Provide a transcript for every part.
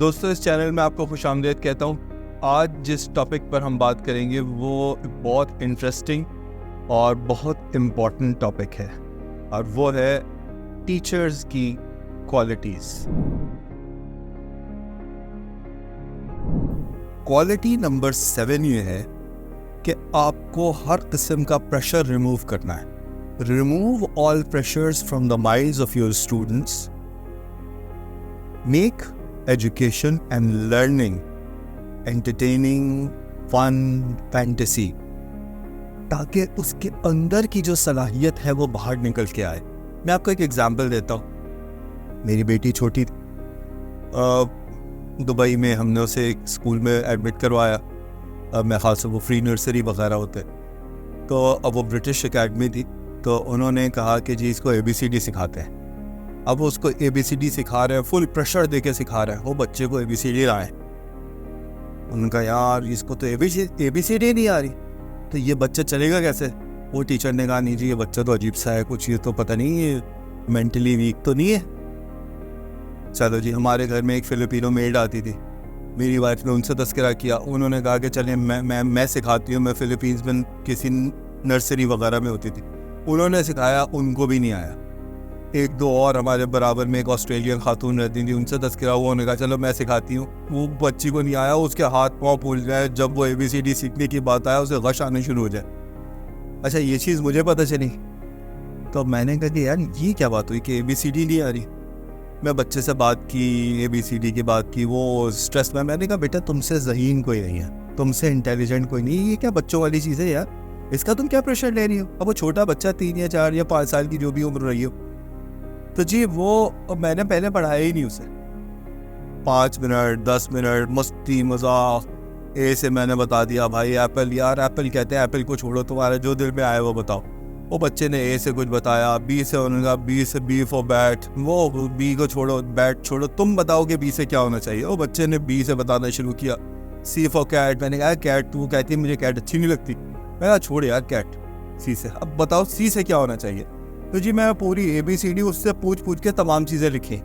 दोस्तों, इस चैनल में आपको खुशामदीद कहता हूँ। आज जिस टॉपिक पर हम बात करेंगे वो बहुत इंटरेस्टिंग और बहुत इम्पॉर्टेंट टॉपिक है, और वो है टीचर्स की क्वालिटीज़। क्वालिटी नंबर 7 ये है कि आपको हर किस्म का प्रेशर रिमूव करना है। Remove all pressures from the minds of your students. Make education and learning entertaining, fun, fantasy, ताकि उसके अंदर की जो सलाहियत है वो बाहर निकल के आए। मैं आपको एक एग्जांपल देता हूँ। मेरी बेटी छोटी थी, दुबई में हमने उसे एक स्कूल में एडमिट करवाया। मैं ख़ास वो फ्री नर्सरी वगैरह होते, तो अब वो ब्रिटिश एकेडमी थी, तो उन्होंने कहा कि जी इसको ABCD सिखाते हैं। अब वो उसको ABCD सिखा रहे हैं, फुल प्रेशर देके सिखा रहे हैं, वो बच्चे को ABCD लाए। उनका यार इसको तो ABCD नहीं आ रही, तो ये बच्चा चलेगा कैसे? वो टीचर ने कहा नहीं जी ये बच्चा तो अजीब सा है, कुछ ये तो पता नहीं ये मेंटली वीक तो नहीं है। चलो जी, हमारे घर में एक फिलिपिनो मेड आती थी, मेरी वाइफ ने उनसे तस्करा किया। उन्होंने कहा कि चलिए मैं सिखाती हूँ। मैं फिलीपींस में किसी नर्सरी वगैरह में होती थी, उन्होंने सिखाया, उनको भी नहीं आया। एक दो और हमारे बराबर में एक ऑस्ट्रेलियन खातून रहती थी, उनसे तस्करा हुआ, उन्होंने कहा चलो मैं सिखाती हूँ। वो बच्ची को नहीं आया, उसके हाथ पाँव फूल जाए, जब वो ABCD सीखने की बात आया उसे गश आने शुरू हो जाए। अच्छा, ये चीज़ मुझे पता चली, तो मैंने कहा कि यार ये क्या बात हुई कि ABCD नहीं आ रही। मैं बच्चे से बात की, ABCD की बात की, वो स्ट्रेस में। मैंने कहा बेटा तुमसे ज़हीन कोई नहीं है, तुमसे इंटेलिजेंट कोई नहीं, ये क्या बच्चों वाली चीज़ है यार, इसका तुम क्या प्रेशर ले रही हो? अब वो छोटा बच्चा 3 या 4 या 5 साल की जो भी उम्र रही हो, तो जी वो मैंने पहले पढ़ाया ही नहीं उसे। 5 मिनट 10 मिनट मस्ती मजाक ए से मैंने बता दिया, भाई एप्पल, यार एप्पल कहते हैं, एप्पल को छोड़ो, तुम्हारे जो दिल में आए वो बताओ। वो बच्चे ने A से कुछ बताया, B से उन्होंने कहा B से B फॉर बैट, वो B को छोड़ो, बैट छोड़ो, तुम बताओ कि B से क्या होना चाहिए। वो बच्चे ने B से बताना शुरू किया, C फॉर कैट। मैंने कहा कैट, तू कहती है मुझे कैट अच्छी नहीं लगती। मैं कहा छोड़ यार कैट, C से, अब बताओ C से क्या होना चाहिए। तो जी मैं पूरी ABCD उससे पूछ के तमाम चीज़ें लिखी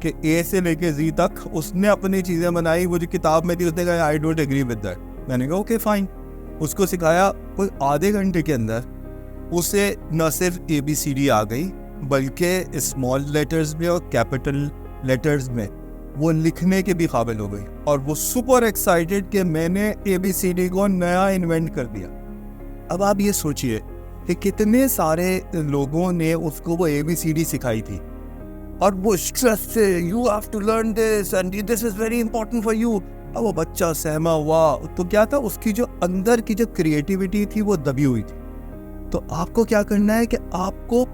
कि A से लेके Z तक उसने अपनी चीज़ें बनाई। वो जो किताब में थी उसने कहा I don't agree with that. मैंने कहा ओके फाइन। उसको सिखाया, कोई आधे घंटे के अंदर उसे न सिर्फ ABCD आ गई, बल्कि स्मॉल लेटर्स में और कैपिटल लेटर्स में वो लिखने के भी काबिल हो गई। और वो सुपर एक्साइटेड कि मैंने ABCD को नया इन्वेंट कर दिया। अब आप ये सोचिए कि कितने सारे लोगों ने उसको वो ABCD सिखाई थी, और वो स्ट्रेस से you have to learn this and this is very important for you. अब वो बच्चा सहमा हुआ, तो क्या था, उसकी जो अंदर की जो क्रिएटिविटी थी वो दबी हुई थी। तो आपको क्या करना है कि आपको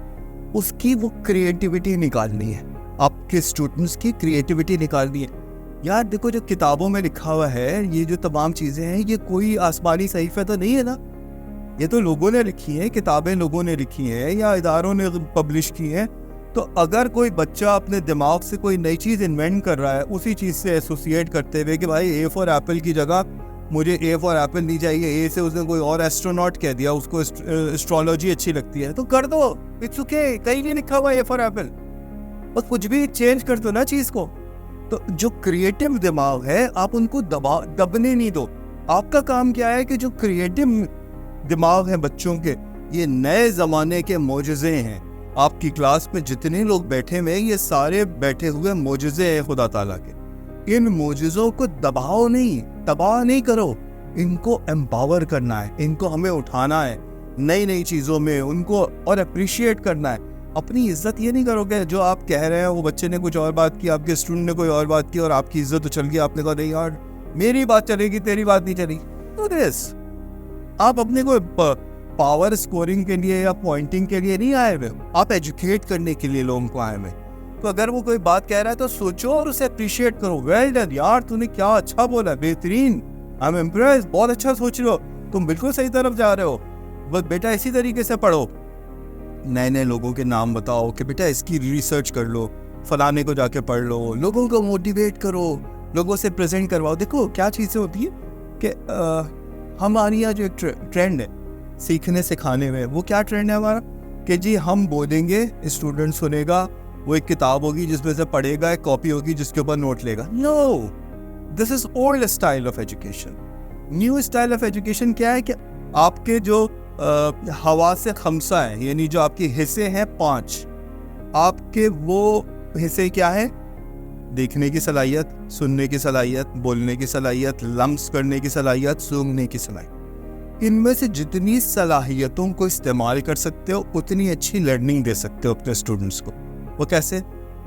उसकी वो क्रिएटिविटी निकालनी है, आपके स्टूडेंट्स की क्रिएटिविटी निकालनी है। यार देखो, जो किताबों में लिखा हुआ है, ये जो तमाम चीज़ें हैं, ये कोई आसमानी सहीफे तो नहीं है ना, ये तो लोगों ने लिखी है, किताबें लोगों ने लिखी हैं या इदारों ने पब्लिश की हैं। तो अगर कोई बच्चा अपने दिमाग से कोई नई चीज़ इन्वेंट कर रहा है, उसी चीज़ से एसोसिएट करते हुए कि भाई A फॉर एप्पल की जगह मुझे A फॉर एप्पल नहीं चाहिए, A से उसने कोई और एस्ट्रोनॉट कह दिया, उसको एस्ट्रोलॉजी अच्छी लगती है, तो कर दो, इट्स ओके, कहीं नहीं लिखा हुआ A फॉर एप्पल, बस कुछ भी चेंज कर दो ना चीज़ को। तो जो क्रिएटिव दिमाग है आप उनको दबने नहीं दो। आपका काम क्या है कि जो क्रिएटिव दिमाग है बच्चों के, ये नए ज़माने के मोजज़े हैं। आपकी क्लास में जितने लोग बैठे हुए हैं, ये सारे बैठे हुए मोजज़े हैं खुदा ताला के। इन मोजज़ों को दबाओ नहीं, तबाह नहीं करो, इनको एम्पावर करना है, इनको हमें उठाना है नई नई चीज़ों में, उनको और अप्रिशिएट करना है। अपनी इज्जत ये नहीं करोगे, जो आप कह रहे हैं वो बच्चे ने कुछ और बात की, आपके स्टूडेंट ने कोई और बात की, और आपकी इज्जत उछल गई, आपने कहा नहीं यार मेरी बात चलेगी, तेरी बात नहीं चली। तो दिस आप अपने को पावर स्कोरिंग के लिए या पॉइंटिंग के लिए नहीं आए हुए, आप एजुकेट करने के लिए लोगों को आए हुए। तो अगर वो कोई बात कह रहा है तो सोचो और उसे अप्रिशिएट करो। वेल डन यार, तूने क्या अच्छा बोला, बेहतरीन, आई एम इम्प्रेस्ड, बहुत अच्छा सोच रहे हो, तुम बिल्कुल सही तरफ जा रहे हो, बस बेटा इसी तरीके से पढ़ो। नए नए लोगों के नाम बताओ कि बेटा इसकी रिसर्च कर लो, फलाने को जाके पढ़ लो, लोगों को मोटिवेट करो, लोगों से प्रेजेंट करवाओ। देखो क्या चीज़ें होती है कि हमारी यहाँ जो एक ट्रेंड है सीखने सिखाने में, वो क्या ट्रेंड है हमारा कि जी हम बोलेंगे स्टूडेंट सुनेगा, वो एक किताब होगी जिसमें से पढ़ेगा, एक कॉपी होगी जिसके ऊपर नोट लेगा। No, this is old style of education. New style of education क्या है कि आपके जो हवा से खमसा है, यानी जो आपके हिस्से हैं 5, आपके वो हिस्से क्या है? देखने की सलाहियत, सुनने की सलाहियत, बोलने की सलाहियत, लम्स करने की सलाहियत, सूंघने की सलाहियत। इनमें से जितनी सलाहियतों को इस्तेमाल कर सकते हो उतनी अच्छी लर्निंग दे सकते हो अपने स्टूडेंट्स को। वो कैसे?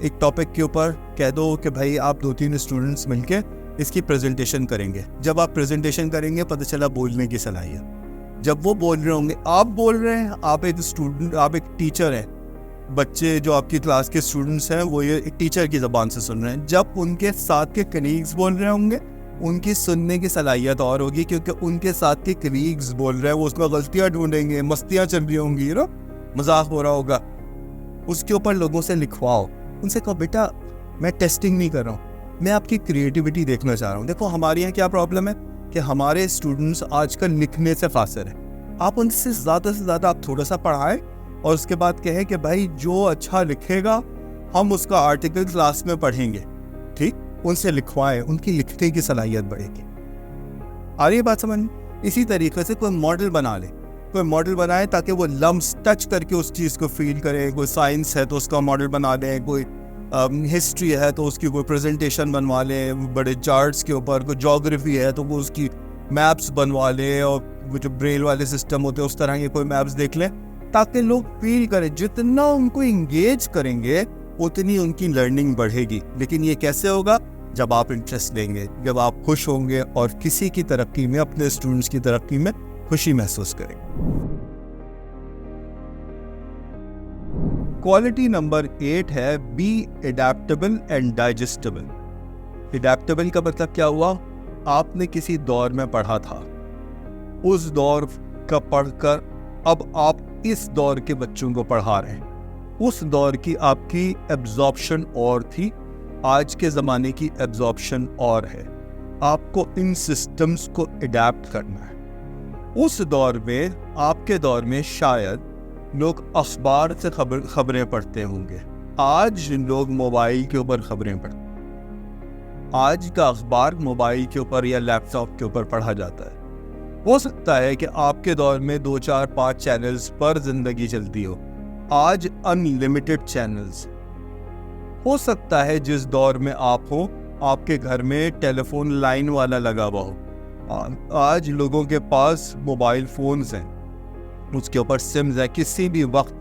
एक टॉपिक के ऊपर कह दो कि भाई आप 2-3 स्टूडेंट्स मिलके इसकी प्रेजेंटेशन करेंगे। जब आप प्रेजेंटेशन करेंगे पता चला बोलने की सलाहियत। जब वो बोल रहे होंगे, आप बोल रहे हैं, आप एक स्टूडेंट, आप एक टीचर हैं, बच्चे जो आपकी क्लास के स्टूडेंट्स हैं वो ये एक टीचर की ज़बान से सुन रहे हैं। जब उनके साथ के कलीग्स बोल रहे होंगे उनकी सुनने की सलाहियत और होगी, क्योंकि उनके साथ के कलीग्स बोल रहे हैं, वो उसमें गलतियाँ ढूंढेंगे, मस्तियाँ चल रही होंगी, मजाक हो रहा होगा। उसके ऊपर लोगों से लिखवाओ, उनसे कहो बेटा मैं टेस्टिंग नहीं कर रहा हूँ, मैं आपकी क्रिएटिविटी देखना चाह रहा हूँ। देखो हमारे यहाँ क्या प्रॉब्लम है कि हमारे स्टूडेंट्स आजकल लिखने से फासिल है। आप उनसे ज़्यादा आप थोड़ा सा पढ़ाएं और उसके बाद कहें कि भाई जो अच्छा लिखेगा हम उसका आर्टिकल क्लास में पढ़ेंगे, ठीक? उनसे लिखवाएं, उनकी लिखने की सलाहियत बढ़ेगी। आ रही है बात समझ? इसी तरीके से कोई मॉडल बना ले, कोई मॉडल बनाए ताकि वो लम्स टच करके उस चीज़ को फील करे। कोई साइंस है तो उसका मॉडल बना ले, कोई हिस्ट्री है तो उसकी कोई प्रेजेंटेशन बनवा ले बड़े चार्ट्स के ऊपर, कोई ज्योग्राफी है तो वो उसकी मैप्स बनवा ले, और वो जो ब्रेल वाले सिस्टम होते हैं उस तरह के कोई मैप्स देख लें, ताकि लोग फील करें। जितना उनको इंगेज करेंगे उतनी उनकी लर्निंग बढ़ेगी। लेकिन ये कैसे होगा? जब आप इंटरेस्ट लेंगे, जब आप खुश होंगे और किसी की तरक्की में, अपने स्टूडेंट्स की तरक्की में खुशी महसूस करेंगे। क्वालिटी नंबर 8 है be adaptable and digestible. Adaptable का मतलब क्या हुआ? आपने किसी दौर में पढ़ा था, उस दौर का पढ़कर अब आप इस दौर के बच्चों को पढ़ा रहे हैं। उस दौर की आपकी एब्जॉर्प्शन और थी, आज के ज़माने की एब्जॉर्प्शन और है। आपको इन सिस्टम्स को अडेप्ट करना है। उस दौर में, आपके दौर में शायद लोग अखबार से खबरें पढ़ते होंगे, आज लोग मोबाइल के ऊपर खबरें पढ़ते हैं। आज का अखबार मोबाइल के ऊपर या लैपटॉप के ऊपर पढ़ा जाता है। हो सकता है कि आपके दौर में 2, 4, 5 चैनल्स पर जिंदगी चलती हो, आज अनलिमिटेड चैनल्स। हो सकता है जिस दौर में आप हो आपके घर में टेलीफोन लाइन वाला लगा हुआ हो। आज लोगों के पास मोबाइल फोन्स हैं, उसके ऊपर सिम्स है, किसी भी वक्त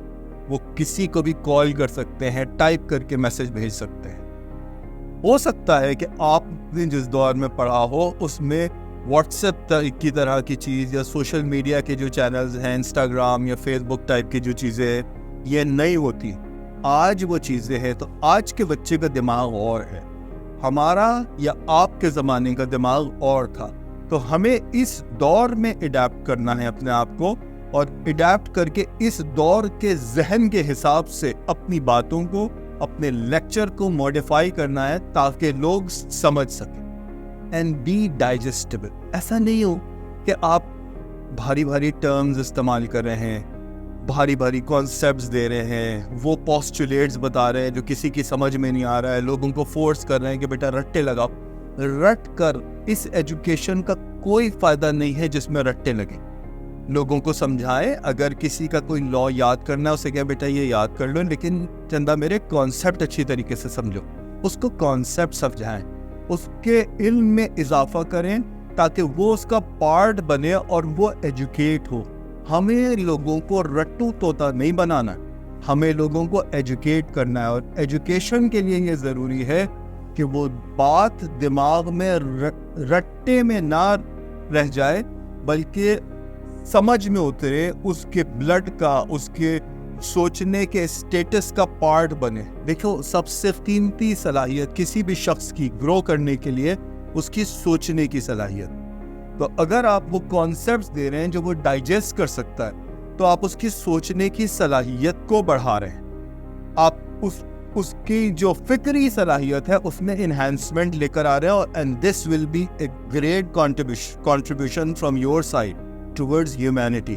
वो किसी को भी कॉल कर सकते हैं, टाइप करके मैसेज भेज सकते हैं। हो सकता है कि आपने जिस दौर में पढ़ा हो उसमें व्हाट्सएप की तरह की चीज़ या सोशल मीडिया के जो चैनल्स हैं, इंस्टाग्राम या फेसबुक टाइप की जो चीज़ें हैं, ये नहीं होती। आज वो चीज़ें हैं। तो आज के बच्चे का दिमाग और है, हमारा या आपके ज़माने का दिमाग और था। तो हमें इस दौर में अडेप्ट करना है अपने आप को, और अडेप्ट करके इस दौर के जहन के हिसाब से अपनी बातों को, अपने लेक्चर को मॉडिफाई करना है ताकि लोग समझ सकें। And be digestible. ऐसा नहीं हो कि आप भारी भारी टर्म्स इस्तेमाल कर रहे हैं, भारी भारी कॉन्सेप्ट्स दे रहे हैं, वो पोस्टुलेट्स बता रहे हैं जो किसी की समझ में नहीं आ रहा है, लोगों को फोर्स कर रहे हैं कि बेटा रट्टे लगाओ। रट कर इस एजुकेशन का कोई फायदा नहीं है जिसमें रट्टे लगे। लोगों को समझाएं, अगर किसी का कोई लॉ याद करना है उसे क्या बेटा ये याद कर लो, लेकिन चंदा मेरे कॉन्सेप्ट अच्छी तरीके से समझो। उसको कॉन्सेप्ट समझाएं, उसके इल्म में इजाफा करें ताकि वो उसका पार्ट बने और वो एजुकेट हो। हमें लोगों को रट्टू तोता नहीं बनाना, हमें लोगों को एजुकेट करना है। और एजुकेशन के लिए ये ज़रूरी है कि वो बात दिमाग में रट्टे में ना रह जाए, बल्कि समझ में उतरे, उसके ब्लड का, उसके सोचने के स्टेटस का पार्ट बने। देखो सबसे कीमती सलाहियत किसी भी शख्स की ग्रो करने के लिए उसकी सोचने की सलाहियत। तो अगर आप वो कॉन्सेप्ट्स दे रहे हैं जो वो डाइजेस्ट कर सकता है, तो आप उसकी सोचने की सलाहियत को बढ़ा रहे हैं। आप उसकी जो फिक्री सलाहियत है उसमें इन्हांसमेंट लेकर आ रहे हैं। और and this will be a great contribution from your side towards humanity.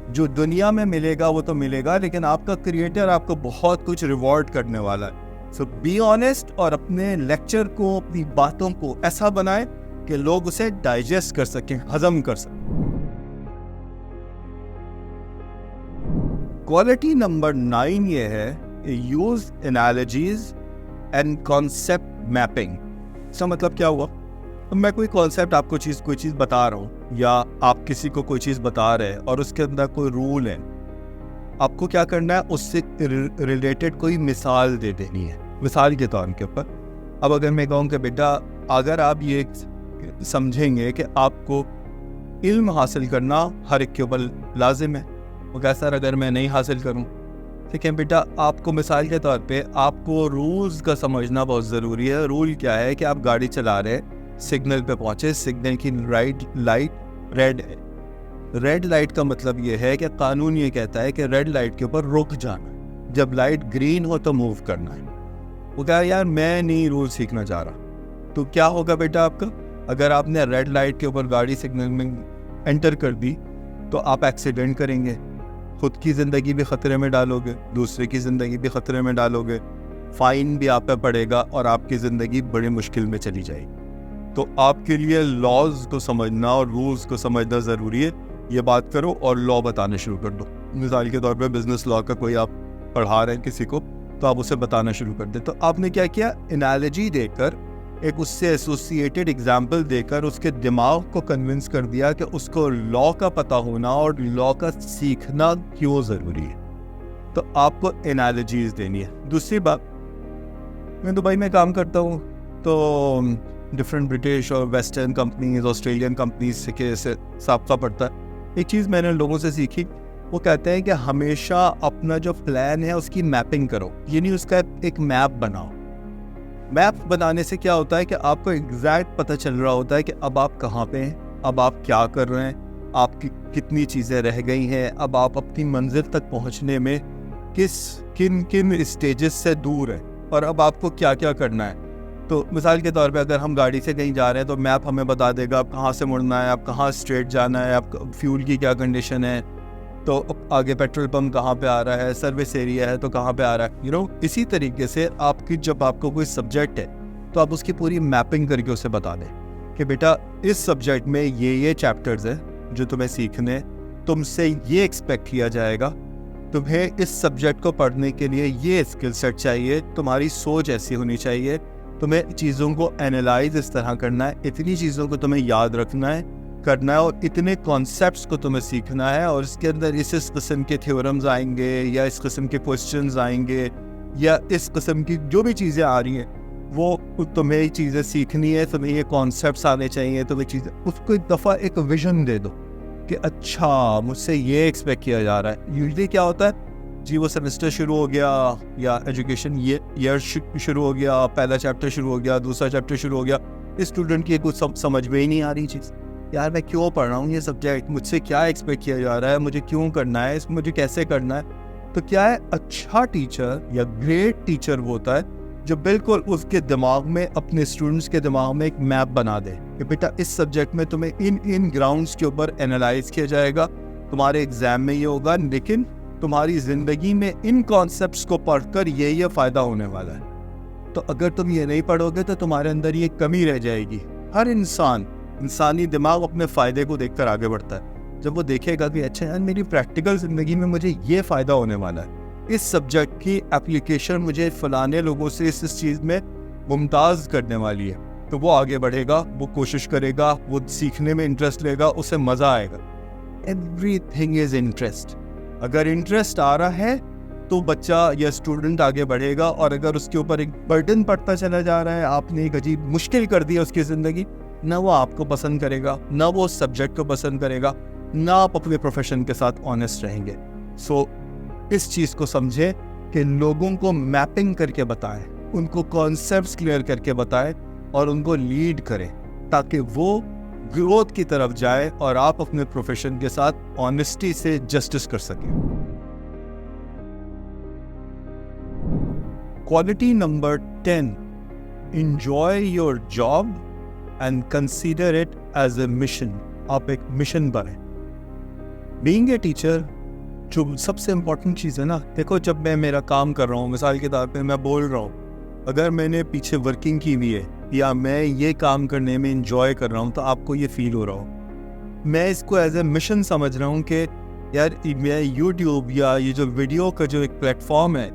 जो दुनिया में मिलेगा वो तो मिलेगा, लेकिन आपका क्रिएटर आपको बहुत कुछ रिवॉर्ड करने वाला है। सो बी ऑनेस्ट और अपने लेक्चर को, अपनी बातों को ऐसा बनाएं कि लोग उसे डाइजेस्ट कर सकें, हजम कर सकें। क्वालिटी नंबर 9 ये है, use analogies and concept mapping. इसका मतलब क्या हुआ? मैं कोई कॉन्सेप्ट आपको कोई चीज़ बता रहा हूँ, या आप किसी को कोई चीज़ बता रहे हैं और उसके अंदर कोई रूल है, आपको क्या करना है, उससे रिलेटेड कोई मिसाल दे देनी है। मिसाल के तौर के ऊपर अब अगर मैं कहूँ कि बेटा अगर आप ये समझेंगे कि आपको इल्म हासिल करना हर एक के ऊपर लाजिम है, वो क्या सर अगर मैं नहीं हासिल करूँ? ठीक है बेटा, आपको मिसाल के तौर पे आपको रूल्स का समझना बहुत ज़रूरी है। रूल क्या है कि आप गाड़ी चला रहे हैं, सिग्नल पे पहुँचे, सिग्नल की लाइट रेड है। रेड लाइट का मतलब ये है कि कानून ये कहता है कि रेड लाइट के ऊपर रुक जाना, जब लाइट ग्रीन हो तो मूव करना है। वो कहा यार मैं नहीं रूल सीखना चाह रहा, तो क्या होगा बेटा आपका? अगर आपने रेड लाइट के ऊपर गाड़ी सिग्नल में एंटर कर दी तो आप एक्सीडेंट करेंगे, खुद की ज़िंदगी भी ख़तरे में डालोगे, दूसरे की ज़िंदगी भी ख़तरे में डालोगे, फ़ाइन भी आप पे पड़ेगा और आपकी ज़िंदगी बड़ी मुश्किल में चली जाएगी। तो आपके लिए लॉज को समझना और रूल्स को समझना ज़रूरी है। ये बात करो और लॉ बताना शुरू कर दो। मिसाल के तौर पे बिज़नेस लॉ का कोई आप पढ़ा रहे हैं किसी को, तो आप उसे बताना शुरू कर दे। तो आपने क्या किया, एनालॉजी देकर, एक उससे एसोसिएटेड एग्जाम्पल देकर उसके दिमाग को कन्विंस कर दिया कि उसको लॉ का पता होना और लॉ का सीखना क्यों ज़रूरी है। तो आपको एनालॉजीज देनी है। दूसरी बात, मैं दुबई में काम करता हूँ, तो डिफरेंट ब्रिटिश और वेस्टर्न कंपनीज, ऑस्ट्रेलियन कंपनीज के से साबका पड़ता है। एक चीज़ मैंने लोगों से सीखी, वो कहते हैं कि हमेशा अपना जो प्लान है उसकी मैपिंग करो, यानी उसका एक मैप बनाओ। मैप बनाने से क्या होता है कि आपको एग्जैक्ट पता चल रहा होता है कि अब आप कहाँ पे हैं, अब आप क्या कर रहे हैं, आपकी कितनी चीज़ें रह गई हैं, अब आप अपनी मंजिल तक पहुँचने में किन स्टेजेस से दूर है, और अब आपको क्या क्या करना है। तो मिसाल के तौर पे अगर हम गाड़ी से कहीं जा रहे हैं तो मैप हमें बता देगा आप कहाँ से मुड़ना है, आप कहाँ स्ट्रेट जाना है, आप फ्यूल की क्या कंडीशन है, तो आगे पेट्रोल पंप कहाँ पे आ रहा है, सर्विस एरिया है तो कहाँ पे आ रहा है, इसी तरीके से जब आपको कोई सब्जेक्ट है तो आप उसकी पूरी मैपिंग करके उसे बता दें कि बेटा इस सब्जेक्ट में ये चैप्टर्स है जो तुम्हें सीखने, तुमसे ये एक्सपेक्ट किया जाएगा, तुम्हें इस सब्जेक्ट को पढ़ने के लिए ये स्किल सेट चाहिए, तुम्हारी सोच ऐसी होनी चाहिए, तुम्हें चीज़ों को एनालाइज इस तरह करना है, इतनी चीज़ों को तुम्हें याद रखना है, करना है, और इतने कॉन्सेप्ट्स को तुम्हें सीखना है, और इसके अंदर इस किस्म के थ्योरम्स आएंगे, या इस किस्म के क्वेश्चंस आएंगे, या इस किस्म की जो भी चीज़ें आ रही हैं वो तुम्हें चीज़ें सीखनी है, तुम्हें ये कॉन्सेप्ट्स आने चाहिए, तुम्हें चीज़ें, उसको एक दफ़ा एक विजन दे दो कि अच्छा मुझसे ये एक्सपेक्ट किया जा रहा है। यूजुअली क्या होता है जी, वो सेमेस्टर शुरू हो गया या एजुकेशन ईयर शुरू हो गया, पहला चैप्टर शुरू हो गया, दूसरा चैप्टर शुरू हो गया, इस स्टूडेंट की कुछ समझ में ही नहीं आ रही चीज़, यार मैं क्यों पढ़ रहा हूँ ये सब्जेक्ट, मुझसे क्या एक्सपेक्ट किया जा रहा है, मुझे क्यों करना है, इसमें मुझे कैसे करना है। तो क्या है, अच्छा टीचर या ग्रेट टीचर वो होता है जो बिल्कुल उसके दिमाग में, अपने स्टूडेंट्स के दिमाग में एक मैप बना दे कि बेटा इस सब्जेक्ट में तुम्हें इन ग्राउंड्स के ऊपर एनालाइज किया जाएगा, तुम्हारे एग्जाम में ये होगा, लेकिन तुम्हारी ज़िंदगी में इन कॉन्सेप्ट्स को पढ़कर ये फ़ायदा होने वाला है। तो अगर तुम ये नहीं पढ़ोगे तो तुम्हारे अंदर ये कमी रह जाएगी। हर इंसानी दिमाग अपने फ़ायदे को देखकर आगे बढ़ता है। जब वो देखेगा कि अच्छा यार मेरी प्रैक्टिकल ज़िंदगी में मुझे ये फ़ायदा होने वाला है, इस सब्जेक्ट की एप्लीकेशन मुझे फ़लाने लोगों से इस चीज़ में मुमताज़ करने वाली है, तो वो आगे बढ़ेगा, वो कोशिश करेगा, वो सीखने में इंटरेस्ट लेगा, उसे मज़ा आएगा। Everything is interest. अगर इंटरेस्ट आ रहा है तो बच्चा या स्टूडेंट आगे बढ़ेगा, और अगर उसके ऊपर एक बर्डन पड़ता चला जा रहा है, आपने एक अजीब मुश्किल कर दिया उसकी ज़िंदगी, ना वो आपको पसंद करेगा, ना वो उस सब्जेक्ट को पसंद करेगा, ना आप अपने प्रोफेशन के साथ ऑनेस्ट रहेंगे। सो इस चीज़ को समझें कि लोगों को मैपिंग करके बताएं, उनको कॉन्सेप्ट्स क्लियर करके बताएं और उनको लीड करें, ताकि वो ग्रोथ की तरफ जाए और आप अपने प्रोफेशन के साथ ऑनेस्टी से जस्टिस कर सकें। Quality number 10, enjoy your job and consider it as a mission. आप एक मिशन बने। बीइंग ए टीचर जो सबसे इम्पोर्टेंट चीज़ है ना, देखो जब मैं मेरा काम कर रहा हूँ, मिसाल के तौर पे मैं बोल रहा हूँ, अगर मैंने पीछे वर्किंग की हुई है या मैं ये काम करने में इंजॉय कर रहा हूँ तो आपको ये फील हो रहा हो। मैं इसको एज ए मिशन समझ रहा हूँ कि यार मैं यूट्यूब या ये जो वीडियो का जो एक प्लेटफॉर्म है,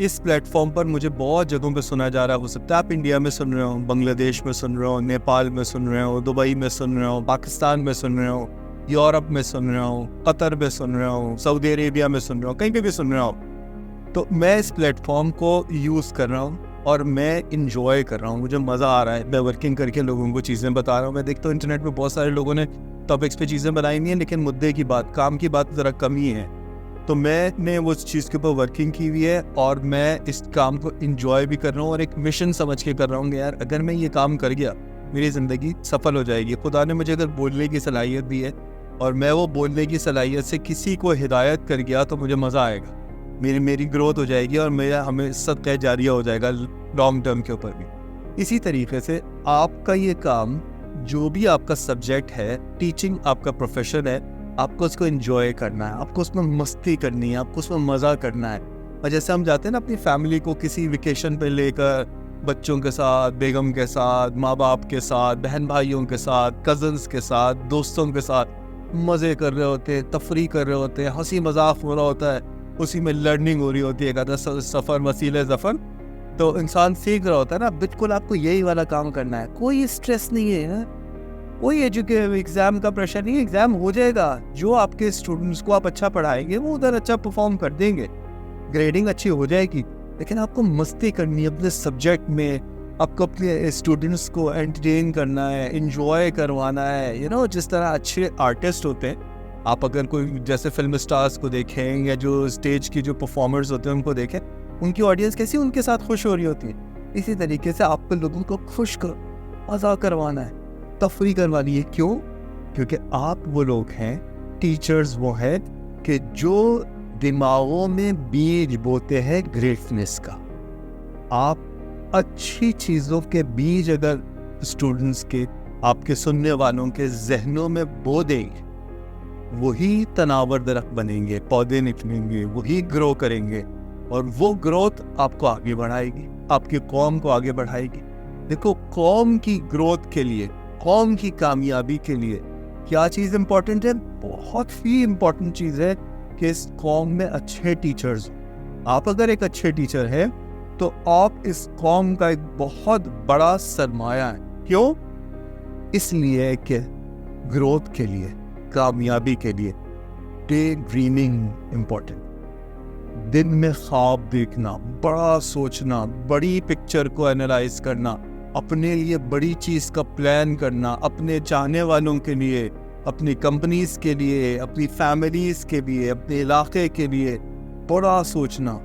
इस प्लेटफॉर्म पर मुझे बहुत जगहों पे सुना जा रहा हो सकता है आप इंडिया में सुन रहे हो, बांग्लादेश में सुन रहे हो, नेपाल में सुन रहे हो, दुबई में सुन रहे हो, पाकिस्तान में सुन रहे हो, यूरोप में सुन रहे हो, कतर में सुन रहे हो, सऊदी अरेबिया में सुन रहे हो, कहीं पे भी सुन रहे हो। तो मैं इस प्लेटफॉर्म को यूज़ कर रहा हूँ और मैं इंजॉय कर रहा हूँ, मुझे मज़ा आ रहा है। मैं वर्किंग करके लोगों को चीज़ें बता रहा हूँ। मैं देखता हूँ इंटरनेट पे बहुत सारे लोगों ने टॉपिक्स पे चीज़ें बनाई नहीं है, लेकिन मुद्दे की बात, काम की बात ज़रा कम ही है। तो मैंने वो चीज़ के ऊपर वर्किंग की हुई है और मैं इस काम को इंजॉय भी कर रहा हूँ और एक मिशन समझ के कर रहा हूँ कि यार अगर मैं ये काम कर गया मेरी ज़िंदगी सफल हो जाएगी। खुदा ने मुझे अगर बोलने की सलाहियत दी है और मैं वो बोलने की सलाहियत से किसी को हिदायत कर गया तो मुझे मज़ा आएगा, मेरी ग्रोथ हो जाएगी और मेरा हमें सदक़ा जारिया हो जाएगा लॉन्ग टर्म के ऊपर भी। इसी तरीके से आपका ये काम, जो भी आपका सब्जेक्ट है, टीचिंग आपका प्रोफेशन है, आपको उसको एंजॉय करना है, आपको उसमें मस्ती करनी है, आपको उसमें मज़ा करना है। और जैसे हम जाते हैं ना अपनी फैमिली को किसी वेकेशन पे लेकर, बच्चों के साथ, बेगम के साथ, माँ बाप के साथ, बहन भाइयों के साथ, कज़न्स के साथ, दोस्तों के साथ मज़े कर रहे होते हैं, तफरी कर रहे होते हैं, हंसी मजाक हो रहा होता है, उसी में लर्निंग हो रही होती है, कहता है सफ़र वसीले ज़फ़र। तो इंसान सीख रहा होता है ना, बिल्कुल आपको यही वाला काम करना है, कोई स्ट्रेस नहीं है, कोई एग्ज़ाम का प्रेशर नहीं है, एग्ज़ाम हो जाएगा। जो आपके स्टूडेंट्स को आप अच्छा पढ़ाएंगे वो उधर अच्छा परफॉर्म कर देंगे, ग्रेडिंग अच्छी हो जाएगी, लेकिन आपको मस्ती करनी है अपने सब्जेक्ट में, आपको अपने स्टूडेंट्स को एंटरटेन करना है, इंजॉय करवाना है। जिस तरह अच्छे आर्टिस्ट होते हैं, आप अगर कोई जैसे फिल्म स्टार्स को देखें या जो स्टेज की जो परफॉर्मर्स होते हैं उनको देखें, उनकी ऑडियंस कैसी उनके साथ खुश हो रही होती है। इसी तरीके से आपको लोगों को खुश कर मज़ा करवाना है, तफरी करवानी है। क्यों? क्योंकि आप वो लोग हैं, टीचर्स वो हैं कि जो दिमागों में बीज बोते हैं ग्रेटनेस का। आप अच्छी चीज़ों के बीज अगर स्टूडेंट्स के, आपके सुनने वालों के जहनों में बो देंगे, वही तनावर दरख्त बनेंगे, पौधे निकलेंगे, वही ग्रो करेंगे और वो ग्रोथ आपको आगे बढ़ाएगी, आपकी कौम को आगे बढ़ाएगी। देखो, कौम की ग्रोथ के लिए, कौम की कामयाबी के लिए क्या चीज़ इम्पोर्टेंट है? बहुत ही इम्पोर्टेंट चीज़ है कि इस कौम में अच्छे टीचर्स हो। आप अगर एक अच्छे टीचर हैं तो आप इस कौम का एक बहुत बड़ा सरमाया है। क्यों? इसलिए कि ग्रोथ के लिए, कामयाबी के लिए डे ड्रीमिंग इम्पोर्टेंट, दिन में ख्वाब देखना, बड़ा सोचना, बड़ी पिक्चर को एनालाइज करना, अपने लिए बड़ी चीज़ का प्लान करना, अपने चाहने वालों के लिए, अपनी कंपनीज के लिए, अपनी फैमिलीज के लिए, अपने इलाके के लिए बड़ा सोचना।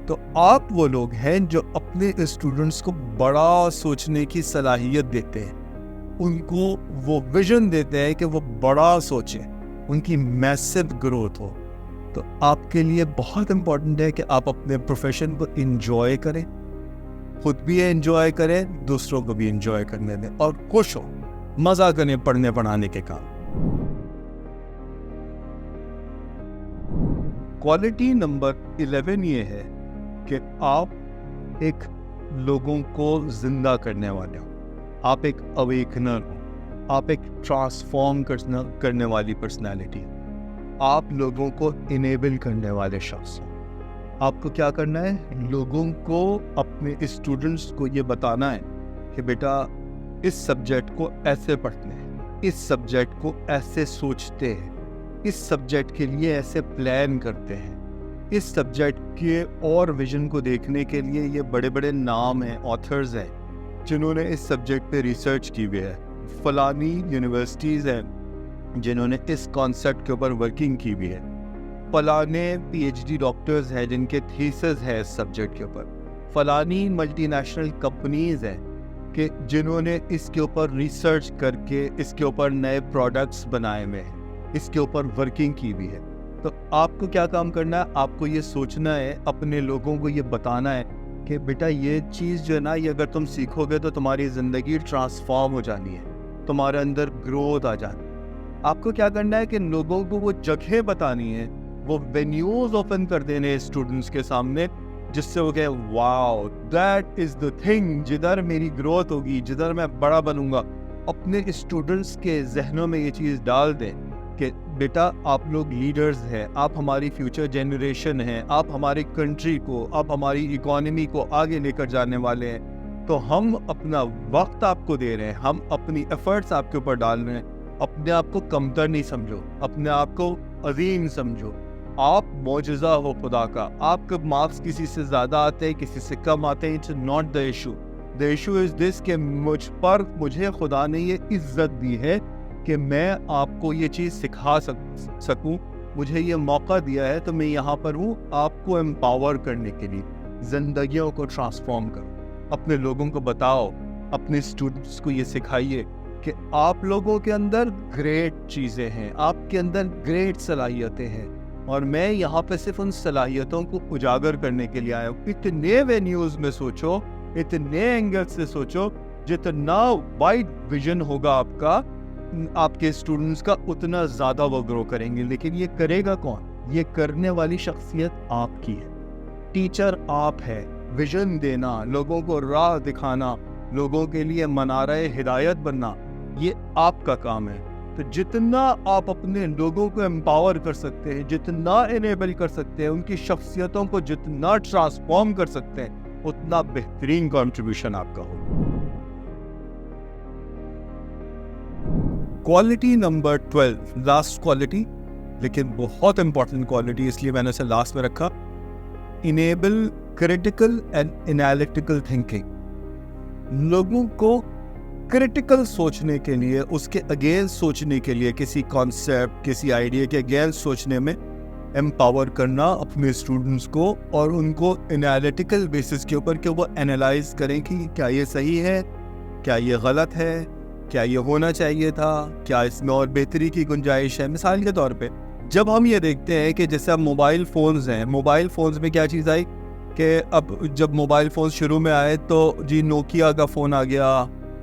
तो आप वो लोग हैं जो अपने स्टूडेंट्स को बड़ा सोचने की सलाहियत देते हैं, उनको वो विजन देते हैं कि वो बड़ा सोचें, उनकी मैसिव ग्रोथ हो। तो आपके लिए बहुत इम्पोर्टेंट है कि आप अपने प्रोफेशन को एंजॉय करें, खुद भी एंजॉय करें, दूसरों को भी एंजॉय करने दें और खुश हो, मज़ा करें पढ़ने पढ़ाने के काम। क्वालिटी नंबर 11 ये है कि आप एक लोगों को जिंदा करने वाले हो, आप एक अवेकनर हो, आप एक ट्रांसफॉर्म करने वाली पर्सनैलिटी हो, आप लोगों को इनेबल करने वाले शख्स हो। आपको क्या करना है? लोगों को, अपने स्टूडेंट्स को ये बताना है कि बेटा इस सब्जेक्ट को ऐसे पढ़ते हैं, इस सब्जेक्ट को ऐसे सोचते हैं, इस सब्जेक्ट के लिए ऐसे प्लान करते हैं, इस सब्जेक्ट के और विजन को देखने के लिए ये बड़े बड़े नाम हैं, ऑथर्स हैं जिन्होंने इस सब्जेक्ट पे रिसर्च की हुई है, फलानी यूनिवर्सिटीज़ हैं जिन्होंने इस कॉन्सेप्ट के ऊपर वर्किंग की हुई है, फलाने PhD डॉक्टर्स हैं जिनके थीसिस है इस सब्जेक्ट के ऊपर, फलानी मल्टीनेशनल कंपनीज़ हैं कि जिन्होंने इसके ऊपर रिसर्च करके इसके ऊपर नए प्रोडक्ट्स बनाए हुए हैं, इसके ऊपर वर्किंग की हुई है। तो आपको क्या काम करना है? आपको ये सोचना है, अपने लोगों को ये बताना है कि बेटा ये चीज़ जो है ना, ये अगर तुम सीखोगे तो तुम्हारी ज़िंदगी ट्रांसफॉर्म हो जानी है, तुम्हारे अंदर ग्रोथ आ जानी है। आपको क्या करना है कि लोगों को वो जगह बतानी है, वो वेन्यूज ओपन कर देने हैं स्टूडेंट्स के सामने, जिससे वो कहे wow that is the thing, जिधर मेरी ग्रोथ होगी, जिधर मैं बड़ा बनूंगा। अपने स्टूडेंट्स के जहनों में ये चीज़ डाल दें कि बेटा आप लोग लीडर्स हैं, आप हमारी फ्यूचर जनरेशन हैं, आप हमारी कंट्री को, आप हमारी इकोनॉमी को आगे लेकर जाने वाले हैं। तो हम अपना वक्त आपको दे रहे हैं, हम अपनी एफर्ट्स आपके ऊपर डाल रहे हैं। अपने आप को कमतर नहीं समझो, अपने आप को अजीम समझो। आप मौजज़ा हो खुदा का। आपके मार्क्स किसी से ज़्यादा आते हैं, किसी से कम आते हैं, it's not the issue. The issue is this कि मुझे खुदा ने ये इज्जत दी है कि मैं आपको ये चीज़ सिखा सकूं, मुझे ये मौका दिया है, तो मैं यहाँ पर हूँ आपको एम्पावर करने के लिए। ज़िंदगियों को ट्रांसफॉर्म करो, अपने लोगों को बताओ, अपने स्टूडेंट्स को ये सिखाइए कि आप लोगों के अंदर ग्रेट चीज़ें हैं, आपके अंदर ग्रेट सलाहियतें हैं, और मैं यहाँ पे सिर्फ उन सलाहियतों को उजागर करने के लिए आया हूँ। इतने वेन्यूज़ में सोचो, इतने एंगल से सोचो, जितना वाइड विजन होगा आपके स्टूडेंट्स का, उतना ज़्यादा वो ग्रो करेंगे। लेकिन ये करेगा कौन? ये करने वाली शख्सियत आपकी है। टीचर आप है, विजन देना, लोगों को राह दिखाना, लोगों के लिए मनारे हिदायत बनना, ये आपका काम है। तो जितना आप अपने लोगों को एम्पावर कर सकते हैं, जितना इनेबल कर सकते हैं, उनकी शख्सियतों को जितना ट्रांसफॉर्म कर सकते हैं, उतना बेहतरीन कंट्रीब्यूशन आपका होगा। क्वालिटी नंबर 12, लास्ट क्वालिटी, लेकिन बहुत इंपॉर्टेंट क्वालिटी, इसलिए मैंने इसे लास्ट में रखा। Enable critical and analytical thinking. लोगों को क्रिटिकल सोचने के लिए, उसके अगेंस्ट सोचने के लिए, किसी कॉन्सेप्ट, किसी आइडिया के अगेंस्ट सोचने में एम्पावर करना अपने स्टूडेंट्स को, और उनको एनालिटिकल बेसिस के ऊपर कि वो एनालाइज करें कि क्या ये सही है, क्या ये गलत है, क्या ये होना चाहिए था, क्या इसमें और बेहतरी की गुंजाइश है। मिसाल के तौर पे जब हम ये देखते हैं कि जैसे अब मोबाइल फ़ोन्स हैं, मोबाइल फ़ोन्स में क्या चीज़ आई कि अब जब मोबाइल फ़ोन शुरू में आए तो जी नोकिया का फ़ोन आ गया,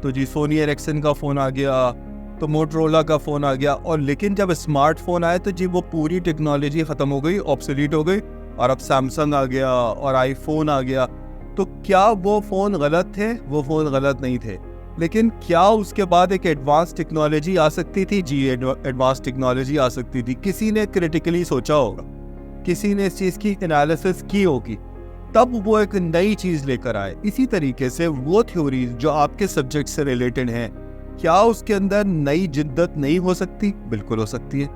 तो जी सोनी एरिक्सन का फ़ोन आ गया, तो मोटरोला का फ़ोन आ गया, और लेकिन जब स्मार्टफोन आए तो जी वो पूरी टेक्नोलॉजी ख़त्म हो गई, ऑब्सोलीट हो गई, और अब सैमसंग आ गया और आईफोन आ गया। तो क्या वो फ़ोन गलत थे? वो फ़ोन गलत नहीं थे, लेकिन क्या उसके बाद एक एडवांस टेक्नोलॉजी आ सकती थी? जी एडवांस टेक्नोलॉजी आ सकती थी। किसी ने क्रिटिकली सोचा होगा, किसी ने इस चीज़ की एनालिसिस की होगी, तब वो एक नई चीज़ लेकर आए। इसी तरीके से वो थ्योरीज जो आपके सब्जेक्ट से रिलेटेड हैं, क्या उसके अंदर नई जिद्दत नहीं हो सकती? बिल्कुल हो सकती है।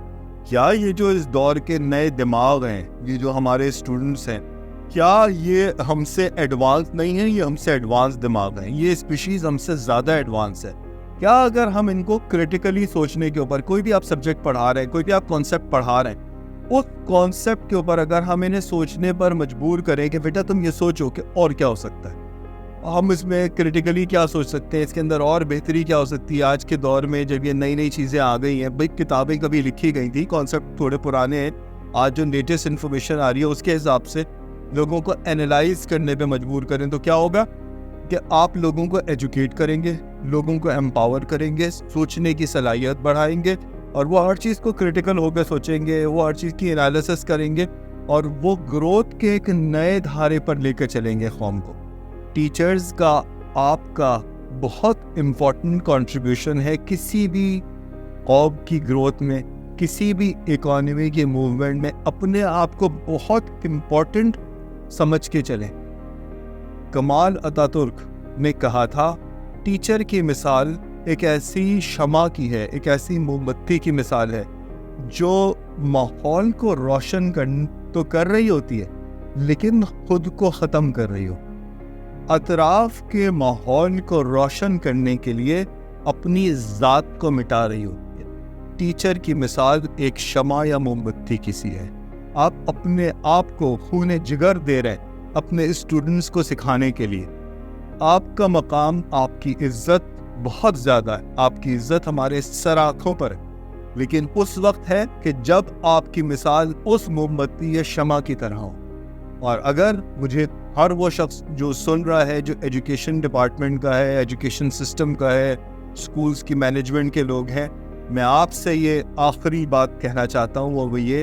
क्या ये जो इस दौर के नए दिमाग हैं, ये जो हमारे स्टूडेंट्स हैं, क्या ये हमसे एडवांस नहीं है? ये हमसे एडवांस दिमाग हैं, ये स्पीशीज़ हमसे ज़्यादा एडवांस है। क्या अगर हम इनको क्रिटिकली सोचने के ऊपर, कोई भी आप सब्जेक्ट पढ़ा रहे हैं, कोई भी आप कॉन्सेप्ट पढ़ा रहे हैं, उस कॉन्सेप्ट के ऊपर अगर हम इन्हें सोचने पर मजबूर करें कि बेटा तुम ये सोचो कि और क्या हो सकता है, हम इसमें क्रिटिकली क्या सोच सकते हैं, इसके अंदर और बेहतरी क्या हो सकती है। आज के दौर में जब ये नई नई चीज़ें आ गई हैं, भाई किताबें कभी लिखी गई थी, कॉन्सेप्ट थोड़े पुराने हैं, आज जो लेटेस्ट इन्फॉर्मेशन आ रही है उसके हिसाब से लोगों को एनालाइज करने पे मजबूर करें, तो क्या होगा कि आप लोगों को एजुकेट करेंगे, लोगों को एम्पावर करेंगे, सोचने की सलाहियत बढ़ाएंगे, और वो हर चीज़ को क्रिटिकल होकर सोचेंगे, वो हर चीज़ की एनालिसिस करेंगे, और वो ग्रोथ के एक नए धारे पर लेकर चलेंगे कौम को। टीचर्स का, आपका बहुत इम्पोर्टेंट कंट्रीब्यूशन है किसी भी कौम की ग्रोथ में, किसी भी इकोनॉमी के मूवमेंट में। अपने आप को बहुत इम्पोर्टेंट समझ के चलें। कमाल अतातुर्क ने कहा था, टीचर की मिसाल एक ऐसी शमा की है, एक ऐसी मोमबत्ती की मिसाल है जो माहौल को रोशन तो कर रही होती है, लेकिन खुद को ख़त्म कर रही हो। अतराफ के माहौल को रोशन करने के लिए अपनी ज़ात को मिटा रही होती है। टीचर की मिसाल एक शमा या मोमबत्ती की सी है। आप अपने आप को खूने जिगर दे रहे हैं अपने स्टूडेंट्स को सिखाने के लिए। आपका मकाम, आपकी इज्जत बहुत ज़्यादा है, आपकी इज्जत हमारे सर आँखों पर है, लेकिन उस वक्त है कि जब आपकी मिसाल उस मोमबत्ती या शमा की तरह हो। और अगर मुझे हर वो शख्स जो सुन रहा है, जो एजुकेशन डिपार्टमेंट का है, एजुकेशन सिस्टम का है, स्कूल्स की मैनेजमेंट के लोग हैं, मैं आपसे ये आखिरी बात कहना चाहता हूँ, वो ये,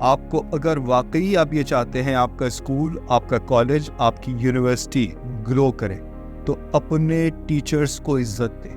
आपको अगर वाकई आप ये चाहते हैं आपका स्कूल, आपका कॉलेज, आपकी यूनिवर्सिटी ग्रो करे, तो अपने टीचर्स को इज्जत दें।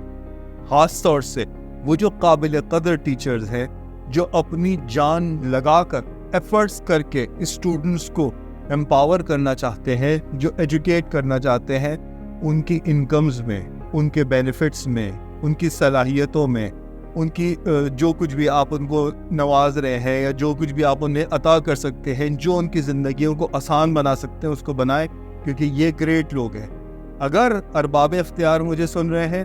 ख़ास तौर से वो जो काबिल कदर टीचर्स हैं, जो अपनी जान लगाकर एफर्ट्स करके स्टूडेंट्स को एम्पावर करना चाहते हैं, जो एजुकेट करना चाहते हैं, उनकी इनकम्स में, उनके बेनिफिट्स में, उनकी सलाहियतों में, उनकी जो कुछ भी आप उनको नवाज रहे हैं या जो कुछ भी आप उन्हें अता कर सकते हैं, जो उनकी ज़िंदगियों को आसान बना सकते हैं, उसको बनाएं, क्योंकि ये ग्रेट लोग हैं। अगर अरबाब इख्तियार मुझे सुन रहे हैं,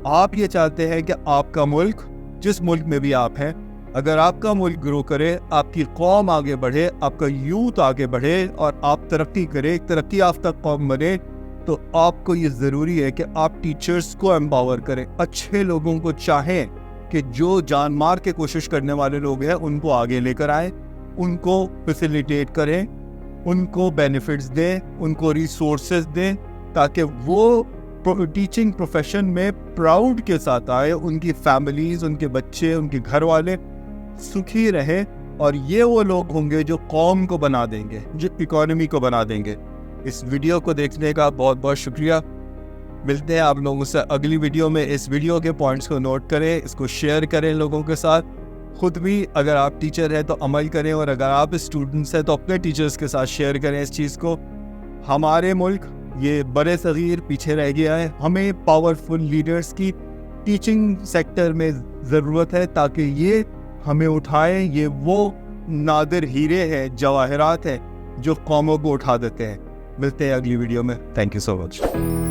आप ये चाहते हैं कि आपका मुल्क, जिस मुल्क में भी आप हैं, अगर आपका मुल्क ग्रो करे, आपकी कौम आगे बढ़े, आपका यूथ आगे बढ़े और आप तरक्की करें, एक तरक्की याफ्ता कौम बने, तो आपको ये ज़रूरी है कि आप टीचर्स को एम्पावर करें, अच्छे लोगों को चाहें कि जो जान मार के कोशिश करने वाले लोग हैं उनको आगे लेकर आए, उनको फैसिलिटेट करें, उनको बेनिफिट्स दें, उनको रिसोर्सेज दें, ताकि वो टीचिंग प्रोफेशन में प्राउड के साथ आए, उनकी फैमिलीज, उनके बच्चे, उनके घर वाले सुखी रहें। और ये वो लोग होंगे जो कौम को बना देंगे, जो इकोनॉमी को बना देंगे। इस वीडियो को देखने का बहुत बहुत शुक्रिया। मिलते हैं आप लोगों से अगली वीडियो में। इस वीडियो के पॉइंट्स को नोट करें, इसको शेयर करें लोगों के साथ। खुद भी अगर आप टीचर हैं तो अमल करें, और अगर आप स्टूडेंट्स हैं तो अपने टीचर्स के साथ शेयर करें इस चीज़ को। हमारे मुल्क ये बड़े सगीर पीछे रह गया है। हमें पावरफुल लीडर्स की टीचिंग सेक्टर में ज़रूरत है, ताकि ये हमें उठाएं। ये वो नादिर हीरे हैं, जवाहरात हैं, जो कौमों को उठा देते हैं। मिलते हैं अगली वीडियो में। Thank you so much.